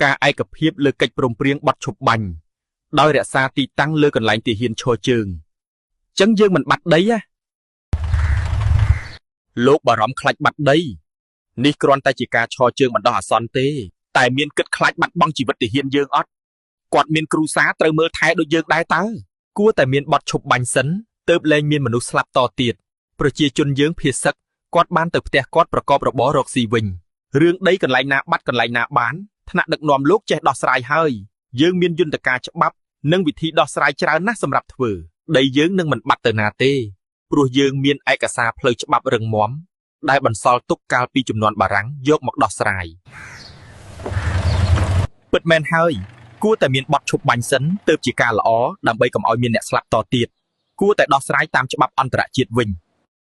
ការឯកភាពលើកិច្ចព្រមព្រៀងបត់ឈប់បាញ់ដោយរក្សាទីតាំងលើកន្លែងទាហានឈរជើងចឹងយើងមិនបាត់ដីណាលោកបារម្ភខ្លាចបាត់ដីនេះគ្រាន់តែជាការឈរជើងបណ្ដោះអាសន្នទេតែមានគិតខ្លាចបាត់បង់ជីវិតទាហានយើងអត់គាត់មានគ្រូសាត្រូវមើលថែដូចយើងដែរតើគួរតែមានបត់ឈប់បាញ់សិនទើបលែងមានមនុស្សស្លាប់តទៀតប្រជាជនយើងភៀសឹកគាត់បានទៅផ្ទះគាត់ប្រកបរបររកស៊ីវិញរឿងដីកន្លែងណាបាត់កន្លែងណាបានថ្នាក់ដឹកនាំលោកចេះដោះស្រាយហើយយើងមានយន្តការច្បាប់និងវិធីដោះស្រាយច្រើនណាស់សម្រាប់ធ្វើដីយើងនឹងមិនបាត់ទៅណាទេព្រោះយើងមានឯកសារផ្លូវច្បាប់រឹងមាំដែលបន្សល់ទុកកាលពីជំនាន់បារាំងយកមកដោះស្រាយពិតមែនហើយគួរតែមានបទឈប់បាញ់សិនទើបជាការល្អដើម្បីកុំឲ្យមានអ្នកស្លាប់តទៀតគួរតែដោះស្រាយតាមច្បាប់អន្តរជាតិវិញ